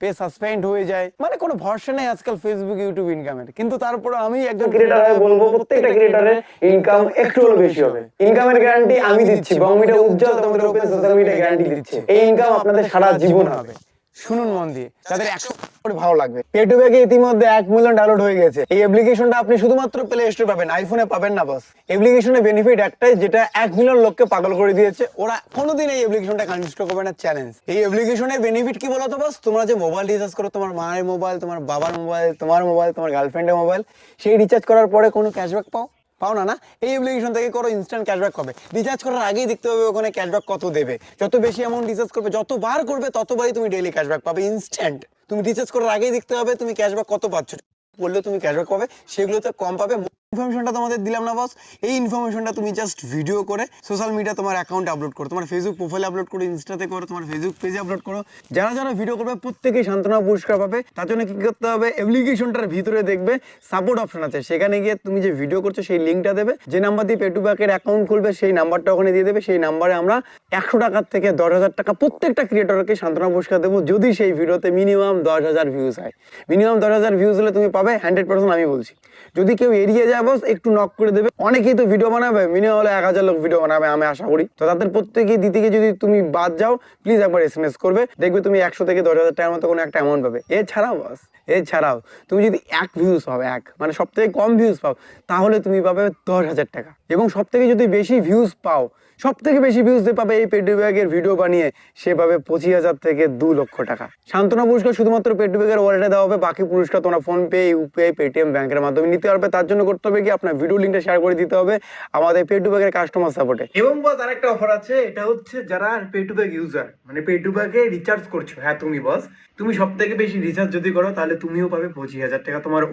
Pay suspend হয়ে যায়, মানে কোনো ভরসা নেই আজকাল ফেসবুক ইউটিউব ইনকামের। কিন্তু তারপরে আমি একজন ক্রিয়েটর হয়ে বলবো প্রত্যেকটা ক্রিয়েটরের ইনকাম একটু হলেও বেশি হবে। ইনকামের গ্যারান্টি আমি দিচ্ছি, বং মিডিয়া উজ্জ্বল তোমাদের ওপেন সোশ্যাল মিডিয়া গ্যারান্টি দিচ্ছে, এই ইনকাম আপনাদের সারা জীবন হবে। শুনুন মন দিয়ে, যাদের 100 করে ভালো লাগবে। পেটুব্যাগে ইতিমধ্যে 1 মিলিয়ন ডাউনলোড হয়ে গেছে। এই অ্যাপ্লিকেশনটা আপনি শুধুমাত্র প্লে স্টোরে পাবেন, আইফোনে পাবেন না বস। অ্যাপ্লিকেশনের বেনিফিট একটাই, যেটা 1 মিলিয়ন লোককে পাগল করে দিয়েছে। ওরা কোনোদিন এই অ্যাপ্লিকেশনটা আনইনস্টল করবে না, চ্যালেঞ্জ। এই অ্যাপ্লিকেশনের বেনিফিট কি বলতো বস? তোমরা যে মোবাইল রিচার্জ করো, তোমার মায়ের মোবাইল, তোমার বাবার মোবাইল, তোমার মোবাইল, তোমার গার্লফ্রেন্ডের মোবাইল, সেই রিচার্জ করার পরে কোনো ক্যাশব্যাক পাও না? এই অ্যাপ্লিকেশন থেকে করো, ইনস্ট্যান্ট ক্যাশব্যাক পাবে। রিচার্জ করার আগেই দেখতে হবে ওখানে ক্যাশব্যাক কত দেবে। যত বেশি অ্যামাউন্ট রিচার্জ করবে, যতবার করবে, ততবারই তুমি ডেইলি ক্যাশব্যাক পাবে ইনস্ট্যান্ট। তুমি রিচার্জ করার আগেই দেখতে হবে তুমি ক্যাশব্যাক কত পাচ্ছ, বললে তুমি ক্যাশব্যাক পাবে, সেগুলোতে কম পাবে। ইনফরমেশনটা তোমাদের দিলাম না বস? এই ইনফরমেশনটা তুমি জাস্ট ভিডিও করে সোশ্যাল মিডিয়া তোমার অ্যাকাউন্টে আপলোড করো, তোমার ফেসবুক প্রোফাইলে আপলোড করো, ইনস্টাতে করো, তোমার ফেসবুক পেজে আপলোড করো। যারা যারা ভিডিও করবে প্রত্যেকেই সান্ত্বনা পুরস্কার পাবে। তার জন্য কি করতে হবে? অ্যাপ্লিকেশনটার ভিতরে দেখবে সাপোর্ট অপশন আছে, সেখানে গিয়ে তুমি যে ভিডিও করছো সেই লিঙ্কটা দেবে। যে নাম্বার দিয়ে পেটুব্যাকের অ্যাকাউন্ট খুলবে সেই নাম্বারটা ওখানে দিয়ে দেবে। সেই নাম্বারে আমরা 100 টাকার থেকে 10,000 টাকা প্রত্যেকটা ক্রিয়েটরকে সান্ত্বনা পুরস্কার দেবো, যদি সেই ভিডিওতে মিনিমাম 10,000 ভিউজ হয়। মিনিমাম 10,000 ভিউজ হলে তুমি পাবে 100%, আমি বলছি। যদি কেউ এড়িয়ে যায় বস, একটু নক করে দেবে। অনেকেই তো ভিডিও বানাবে, মিনিমাম হলে 1000 লোক ভিডিও বানাবে আমি আশা করি। তো তাদের প্রত্যেকেই দিতে গিয়ে যদি তুমি বাদ যাও, প্লিজ একবার SMS করবে, দেখবে তুমি 100 থেকে 10,000 টাকার মতো কোনো একটা অ্যামাউন্ট পাবে। এছাড়াও বস, এছাড়াও তুমি যদি 1 ভিউজ পাও, মানে সব থেকে কম ভিউজ পাও, তাহলে তুমি পাবে 10,000 টাকা। এবং সব থেকে যদি বেশি ভিউজ পাও, সব থেকে বেশি ভিউজ যে পাবে এই পেটুব্যাগের ভিডিও বানিয়ে, সে পাবে 25,000 থেকে 2 লক্ষ টাকা। সান্ত্বনা পুরস্কার শুধুমাত্র পেটুব্যাগের ওয়ালেটে দেওয়া হবে। বাকি পুরস্কার তোমরা ফোনপে, ইউপিআই, পেটিএম, ব্যাংকের মাধ্যমে নিতে পারবে। তার জন্য করতে হবে কি, আপনার ভিডিও লিঙ্কটা শেয়ার করে দিতে হবে আমাদের পেটুব্যাগের কাস্টমার সাপোর্টে। এবং বস আরেকটা অফার আছে, এটা হচ্ছে যারা পেটুব্যাগ ইউজার, মানে পেটুব্যাগে রিচার্জ করছো, হ্যাঁ তুমি বস, তুমি সব থেকে বেশি রিচার্জ যদি করো, তাহলে তুমিও পাবে 25,000 টাকা তোমার